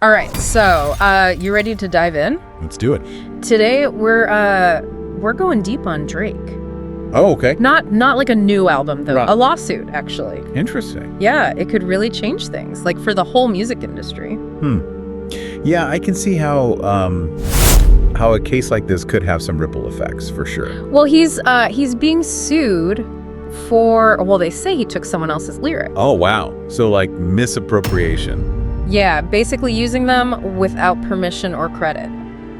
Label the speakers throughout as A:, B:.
A: All right, so you ready to dive in?
B: Let's do it.
A: Today we're going deep on Drake.
B: Oh, okay.
A: Not like a new album though,
B: Right.
A: a lawsuit actually.
B: Interesting.
A: Yeah, it could really change things, like for the whole music industry.
B: Yeah, I can see how a case like this could have some ripple effects for sure.
A: Well, he's being sued for, well, they say he took someone else's lyric.
B: Oh, wow. So like misappropriation.
A: Yeah, basically using them without permission or credit.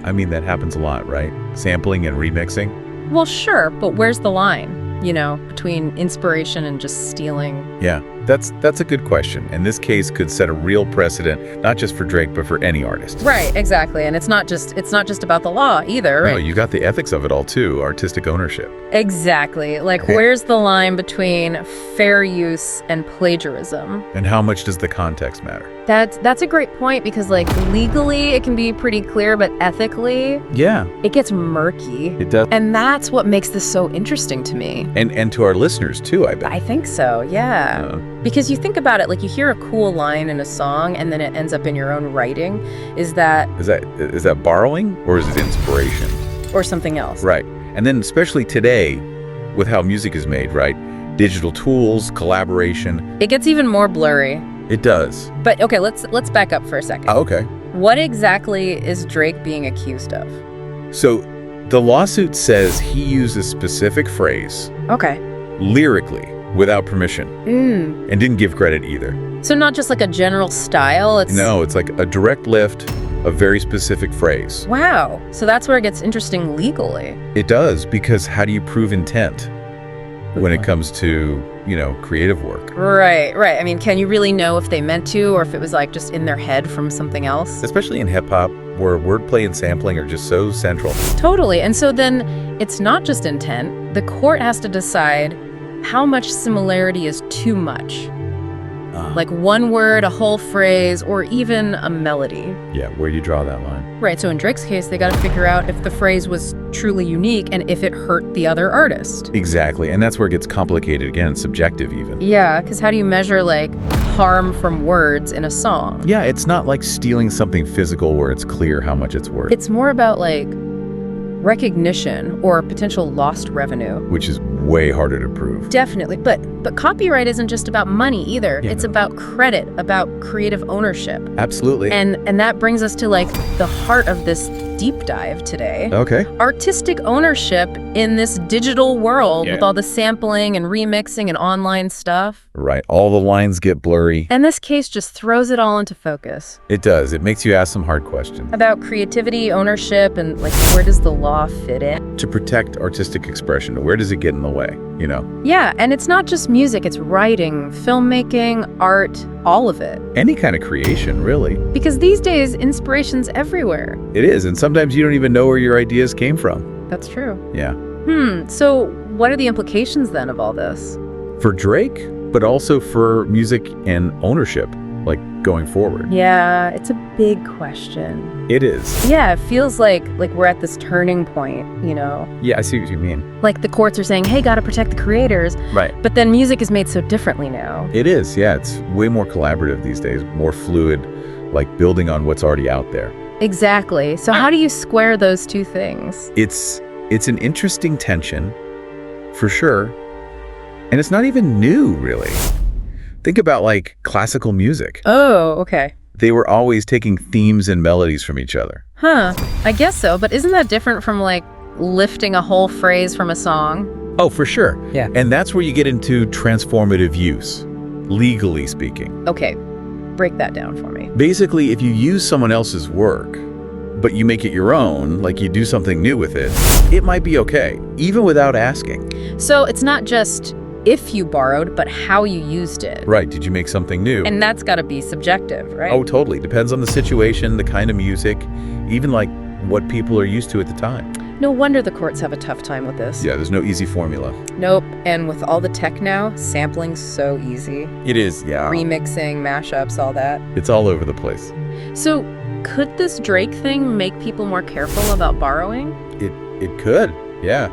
B: I mean, that happens a lot, right? Sampling and remixing.
A: Well, sure, but where's the line, between inspiration and just stealing?
B: Yeah, that's a good question. And this case could set a real precedent, not just for Drake, but for any artist.
A: Right, exactly. And it's not just about the law either.
B: No, you got the ethics of it all too, artistic ownership.
A: Exactly. Like,
B: Okay.
A: Where's the line between fair use and plagiarism?
B: And how much does the context matter?
A: That's a great point because, like, legally it can be pretty clear, but ethically
B: Yeah,
A: it gets murky.
B: it does.
A: And that's what makes this so interesting to me.
B: And to our listeners too, I bet.
A: I think so, yeah. Because you think about it, like, you hear a cool line in a song and then it ends up in your own writing. Is that
B: Is that borrowing or is it inspiration?
A: or something else?
B: Right. And then especially today with how music is made, right? Digital tools, collaboration.
A: It gets even more blurry.
B: It does.
A: But okay, let's back up for a second.
B: Oh, okay.
A: What exactly is Drake being accused of?
B: So the lawsuit says he used a specific phrase
A: Okay.
B: lyrically without permission and didn't give credit either.
A: So not just like a general style, it's...
B: No, it's like a direct lift, a very specific phrase.
A: Wow. So that's where it gets interesting legally.
B: It does, because how do you prove intent when it comes to, creative work?
A: Right. I mean, can you really know if they meant to or if it was like just in their head from something else?
B: Especially in hip-hop, where wordplay and sampling are just so central.
A: Totally. And so then it's not just intent. The court has to decide how much similarity is too much. Like one word, a whole phrase, or even a melody.
B: Yeah, where do you draw that line?
A: Right, so in Drake's case, they got to figure out if the phrase was truly unique and if it hurt the other artist.
B: Exactly, and that's where it gets complicated again, subjective even.
A: Yeah, because how do you measure, like, harm from words in a song?
B: Yeah, it's not like stealing something physical where it's clear how much it's worth.
A: It's more about, like, recognition or potential lost revenue.
B: Which is way harder to prove.
A: Definitely, but copyright isn't just about money either.
B: Yeah,
A: it's
B: no.
A: about credit, about creative ownership.
B: Absolutely.
A: And that brings us to, like, the heart of this deep dive today.
B: Okay.
A: Artistic ownership in this digital world
B: Yeah.
A: with all the sampling and remixing and online stuff.
B: Right, all the lines get blurry.
A: And this case just throws it all into focus.
B: It does. It makes you ask some hard questions.
A: About creativity, ownership, and, like, where does the law fit in?
B: To protect artistic expression, where does it get in the way,
A: Yeah, and it's not just music, it's writing, filmmaking, art, all of it.
B: Any kind of creation, really.
A: Because these days, inspiration's everywhere.
B: It is, and sometimes you don't even know where your ideas came from.
A: That's true.
B: Yeah.
A: So what are the implications then of all this?
B: For Drake, but also for music and ownership, like going forward.
A: Yeah, it's a big question.
B: It is.
A: Yeah, it feels like we're at this turning point,
B: Yeah, I see what you mean.
A: Like the courts are saying, hey, gotta protect the creators.
B: Right.
A: But then music is made so differently now.
B: It is, yeah. It's way more collaborative these days, more fluid, like building on what's already out there.
A: Exactly. So how do you square those two things?
B: It's an interesting tension, for sure. And it's not even new, really. Think about, like, classical music.
A: Oh, okay.
B: They were always taking themes and melodies from each other.
A: Huh. I guess so. But isn't that different from, like, lifting a whole phrase from a song?
B: Oh, for sure.
A: Yeah.
B: And that's where you get into transformative use, legally speaking.
A: Okay. Break that down for me.
B: Basically, if you use someone else's work, but you make it your own, like you do something new with it, it might be okay, even without asking.
A: So it's not just if you borrowed, but how you used it.
B: Right, did you make something new?
A: And that's got to be subjective, right?
B: Oh, totally. Depends on the situation, the kind of music, even like what people are used to at the time.
A: No wonder the courts have a tough time with this.
B: Yeah, there's no easy formula.
A: Nope. And with all the tech now, sampling's so easy.
B: It is, yeah.
A: Remixing, mashups, all that.
B: It's all over the place.
A: So could this Drake thing make people more careful about borrowing?
B: It could, yeah.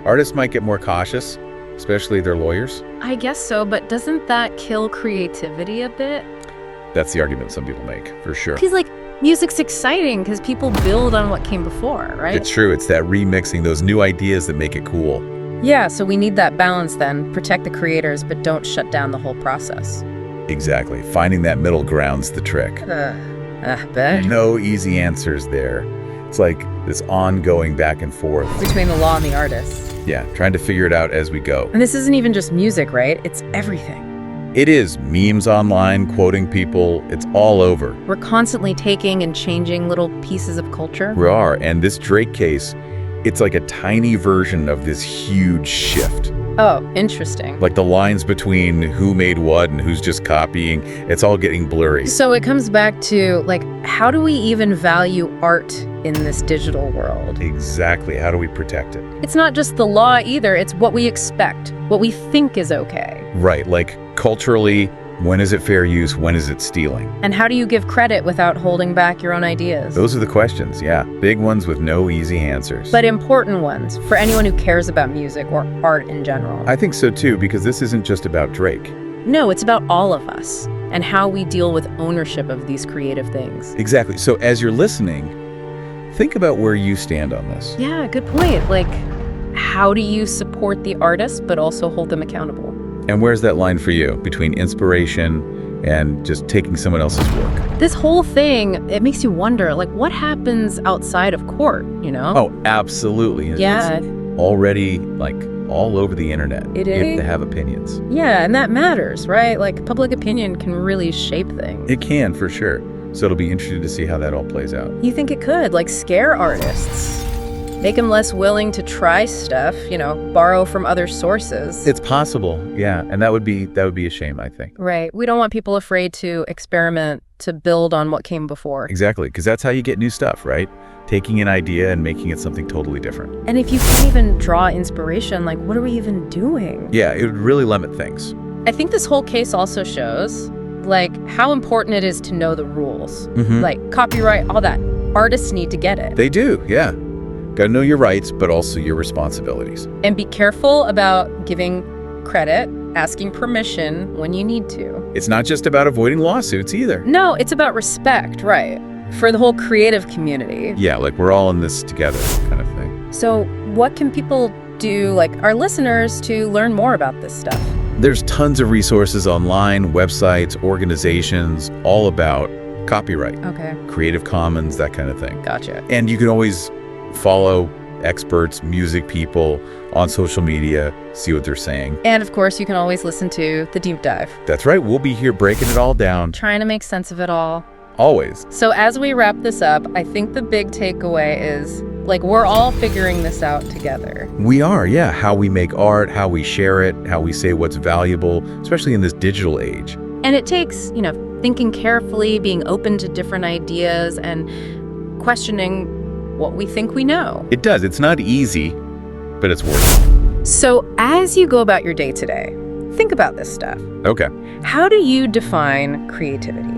B: Artists might get more cautious, especially their lawyers.
A: I guess so, but doesn't that kill creativity a bit?
B: That's the argument some people make, for sure.
A: Because, like, music's exciting because people build on what came before, right?
B: It's true. It's that remixing, those new ideas that make it cool.
A: Yeah, so we need that balance then. Protect the creators, but don't shut down the whole process.
B: Exactly. Finding that middle ground's the trick.
A: Bet.
B: No easy answers there. It's like this ongoing back and forth.
A: Between the law and the artist.
B: Yeah, trying to figure it out as we go.
A: And this isn't even just music, right? It's everything.
B: It is memes online, quoting people. It's all over.
A: We're constantly taking and changing little pieces of culture.
B: We are. And this Drake case, it's like a tiny version of this huge shift.
A: Oh, interesting.
B: Like the lines between who made what and who's just copying, it's all getting blurry.
A: So it comes back to, like, how do we even value art in this digital world?
B: Exactly. How do we protect it?
A: It's not just the law either. It's what we expect, what we think is okay.
B: Right. Like culturally, when is it fair use? When is it stealing?
A: And how do you give credit without holding back your own ideas?
B: Those are the questions, yeah. Big ones with no easy answers.
A: But important ones for anyone who cares about music or art in general.
B: I think so too, because this isn't just about Drake.
A: No, it's about all of us and how we deal with ownership of these creative things.
B: Exactly. So as you're listening, think about where you stand on this.
A: Yeah, good point. Like, how do you support the artist but also hold them accountable?
B: And where's that line for you between inspiration and just taking someone else's work?
A: This whole thing, it makes you wonder, like, what happens outside of court, you know?
B: Oh, absolutely.
A: Yeah.
B: It's already, like, all over the internet.
A: It
B: You
A: is.
B: have to have opinions.
A: Yeah, and that matters, right? Like, public opinion can really shape things.
B: It can, for sure. So it'll be interesting to see how that all plays out.
A: You think it could, like, scare artists? Make them less willing to try stuff, you know, borrow from other sources.
B: It's possible, yeah. And that would be a shame, I think.
A: Right. We don't want people afraid to experiment, to build on what came before.
B: Exactly, because that's how you get new stuff, right? Taking an idea and making it something totally different.
A: And if you can't even draw inspiration, like, what are we even doing?
B: Yeah, it would really limit things.
A: I think this whole case also shows, like, how important it is to know the rules. Like, copyright, all that. Artists need to get it.
B: They do, yeah. Got to know your rights, but also your responsibilities.
A: And be careful about giving credit, asking permission when you need to.
B: It's not just about avoiding lawsuits either.
A: No, it's about respect, right? For the whole creative community.
B: Yeah, like we're all in this together kind of thing.
A: So what can people do, like our listeners, to learn more about this stuff?
B: There's tons of resources online, websites, organizations, all about copyright.
A: Okay.
B: Creative Commons, that kind of thing.
A: Gotcha.
B: And you can always follow experts, music people on social media, see what they're saying.
A: And of course, you can always listen to The Deep Dive.
B: That's right. We'll be here breaking it all down.
A: Trying to make sense of it all.
B: Always.
A: So as we wrap this up, I think the big takeaway is, like, we're all figuring this out together.
B: We are, yeah. How we make art, how we share it, how we say what's valuable, especially in this digital age.
A: And it takes, you know, thinking carefully, being open to different ideas, and questioning what we think we know.
B: It does. It's not easy, but it's worth it.
A: So as you go about your day today, think about this stuff.
B: Okay.
A: How do you define creativity?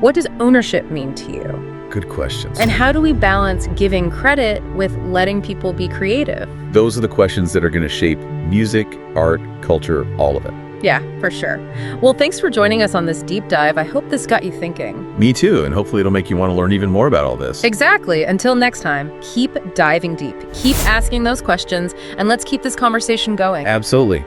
A: What does ownership mean to you?
B: Good questions.
A: And how do we balance giving credit with letting people be creative?
B: Those are the questions that are going to shape music, art, culture, all of it.
A: Yeah, for sure. Well, thanks for joining us on this deep dive. I hope this got you thinking.
B: Me too, and hopefully it'll make you want to learn even more about all this.
A: Exactly. Until next time, keep diving deep. Keep asking those questions, and let's keep this conversation going.
B: Absolutely.